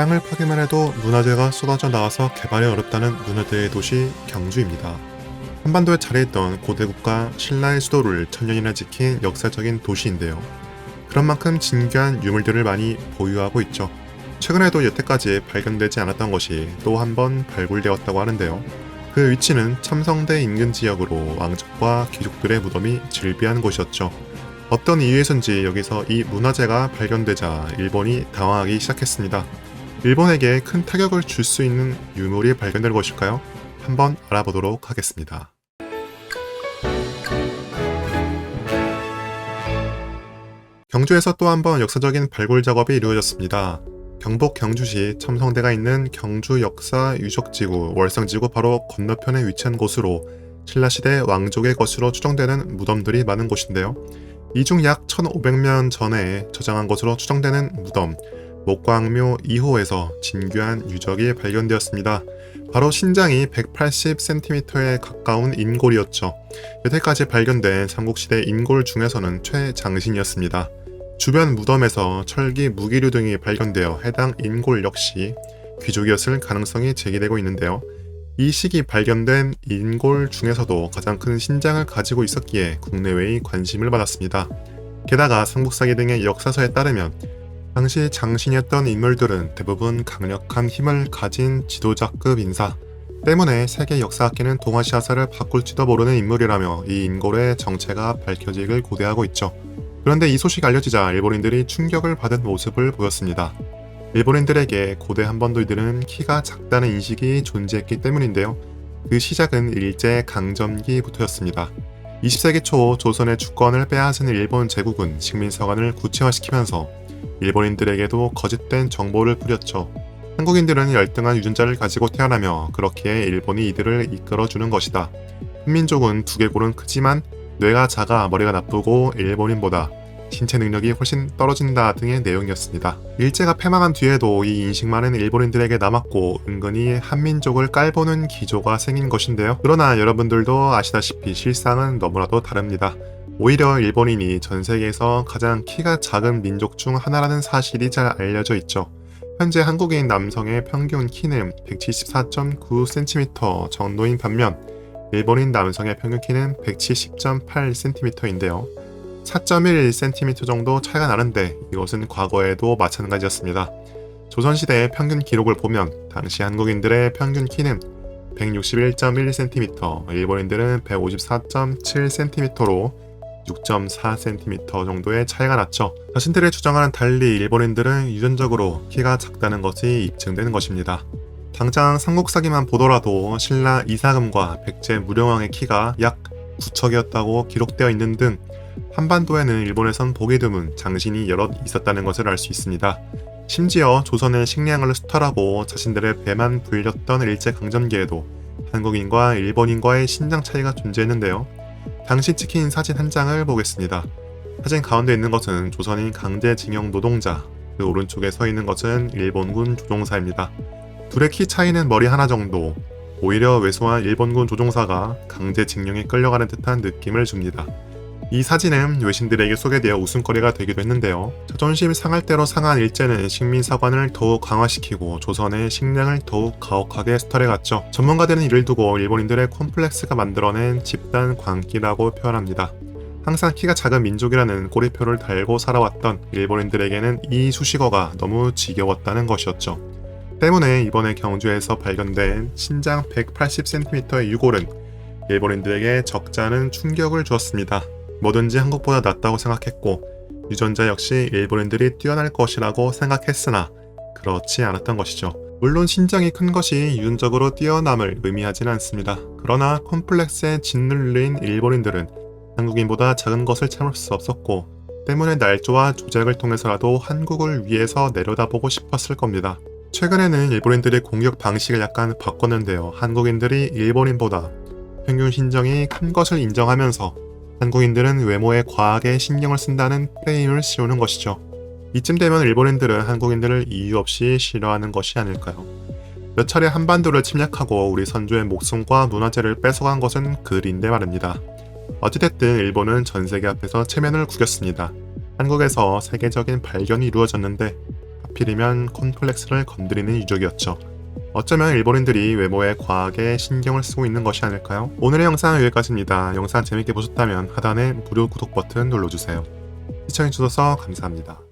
땅을 파기만 해도 문화재가 쏟아져 나와서 개발이 어렵다는 문화재의 도시 경주입니다. 한반도에 자리했던 고대 국가 신라의 수도를 천년이나 지킨 역사적인 도시인데요. 그런 만큼 진귀한 유물들을 많이 보유하고 있죠. 최근에도 여태까지 발견되지 않았던 것이 또 한 번 발굴되었다고 하는데요. 그 위치는 첨성대 인근 지역으로 왕족과 귀족들의 무덤이 즐비한 곳이었죠. 어떤 이유에선지 여기서 이 문화재가 발견되자 일본이 당황하기 시작했습니다. 일본에게 큰 타격을 줄 수 있는 유물이 발견될 것일까요? 한번 알아보도록 하겠습니다. 경주에서 또 한 번 역사적인 발굴 작업이 이루어졌습니다. 경북 경주시 첨성대가 있는 경주 역사 유적지구 월성지구 바로 건너편에 위치한 곳으로 신라시대 왕족의 것으로 추정되는 무덤들이 많은 곳인데요. 이 중 약 1500년 전에 저장한 것으로 추정되는 무덤 목광묘 2호에서 진귀한 유적이 발견되었습니다. 바로 신장이 180cm에 가까운 인골이었죠. 여태까지 발견된 삼국시대 인골 중에서는 최장신이었습니다. 주변 무덤에서 철기 무기류 등이 발견되어 해당 인골 역시 귀족이었을 가능성이 제기되고 있는데요. 이 시기 발견된 인골 중에서도 가장 큰 신장을 가지고 있었기에 국내외의 관심을 받았습니다. 게다가 삼국사기 등의 역사서에 따르면 당시 장신이었던 인물들은 대부분 강력한 힘을 가진 지도자급 인사 때문에 세계 역사학계는 동아시아사를 바꿀지도 모르는 인물이라며 이 인골의 정체가 밝혀지길 고대하고 있죠. 그런데 이 소식이 알려지자 일본인들이 충격을 받은 모습을 보였습니다. 일본인들에게 고대 한반도인들은 키가 작다는 인식이 존재했기 때문인데요. 그 시작은 일제 강점기부터였습니다. 20세기 초 조선의 주권을 빼앗은 일본 제국은 식민사관을 구체화시키면서 일본인들에게도 거짓된 정보를 뿌렸죠. 한국인들은 열등한 유전자를 가지고 태어나며 그렇기에 일본이 이들을 이끌어주는 것이다. 한민족은 두개골은 크지만 뇌가 작아 머리가 나쁘고 일본인보다 신체 능력이 훨씬 떨어진다 등의 내용이었습니다. 일제가 패망한 뒤에도 이 인식만은 일본인들에게 남았고 은근히 한민족을 깔보는 기조가 생긴 것인데요. 그러나 여러분들도 아시다시피 실상은 너무나도 다릅니다. 오히려 일본인이 전 세계에서 가장 키가 작은 민족 중 하나라는 사실이 잘 알려져 있죠. 현재 한국인 남성의 평균 키는 174.9cm 정도인 반면 일본인 남성의 평균 키는 170.8cm인데요. 4.1cm 정도 차이가 나는데 이것은 과거에도 마찬가지였습니다. 조선시대의 평균 기록을 보면 당시 한국인들의 평균 키는 161.1cm, 일본인들은 154.7cm로 6.4cm 정도의 차이가 났죠. 자신들의 주장과는 달리 일본인들은 유전적으로 키가 작다는 것이 입증되는 것입니다. 당장 삼국사기만 보더라도 신라 이사금과 백제 무령왕의 키가 약 9척이었다고 기록되어 있는 등 한반도에는 일본에선 보기 드문 장신이 여럿 있었다는 것을 알 수 있습니다. 심지어 조선의 식량을 수탈하고 자신들의 배만 불렸던 일제강점기에도 한국인과 일본인과의 신장 차이가 존재했는데요. 당시 찍힌 사진 한 장을 보겠습니다. 사진 가운데 있는 것은 조선인 강제징용 노동자, 그 오른쪽에 서 있는 것은 일본군 조종사입니다. 둘의 키 차이는 머리 하나 정도, 오히려 왜소한 일본군 조종사가 강제징용에 끌려가는 듯한 느낌을 줍니다. 이 사진은 외신들에게 소개되어 웃음거리가 되기도 했는데요. 자존심 상할 대로 상한 일제는 식민사관을 더욱 강화시키고 조선의 식량을 더욱 가혹하게 수탈해갔죠. 전문가들은 이를 두고 일본인들의 콤플렉스가 만들어낸 집단 광기라고 표현합니다. 항상 키가 작은 민족이라는 꼬리표를 달고 살아왔던 일본인들에게는 이 수식어가 너무 지겨웠다는 것이었죠. 때문에 이번에 경주에서 발견된 신장 180cm의 유골은 일본인들에게 적잖은 충격을 주었습니다. 뭐든지 한국보다 낫다고 생각했고 유전자 역시 일본인들이 뛰어날 것이라고 생각했으나 그렇지 않았던 것이죠. 물론 신장이 큰 것이 유전적으로 뛰어남을 의미하지는 않습니다. 그러나 콤플렉스에 짓눌린 일본인들은 한국인보다 작은 것을 참을 수 없었고 때문에 날조와 조작을 통해서라도 한국을 위해서 내려다보고 싶었을 겁니다. 최근에는 일본인들의 공격 방식을 약간 바꿨는데요. 한국인들이 일본인보다 평균 신장이 큰 것을 인정하면서 한국인들은 외모에 과하게 신경을 쓴다는 프레임을 씌우는 것이죠. 이쯤 되면 일본인들은 한국인들을 이유 없이 싫어하는 것이 아닐까요? 몇 차례 한반도를 침략하고 우리 선조의 목숨과 문화재를 뺏어간 것은 그들인데 말입니다. 어찌됐든 일본은 전 세계 앞에서 체면을 구겼습니다. 한국에서 세계적인 발견이 이루어졌는데 하필이면 콘플렉스를 건드리는 유적이었죠. 어쩌면 일본인들이 외모에 과하게 신경을 쓰고 있는 것이 아닐까요? 오늘의 영상은 여기까지입니다. 영상 재밌게 보셨다면 하단에 무료 구독 버튼 눌러주세요. 시청해주셔서 감사합니다.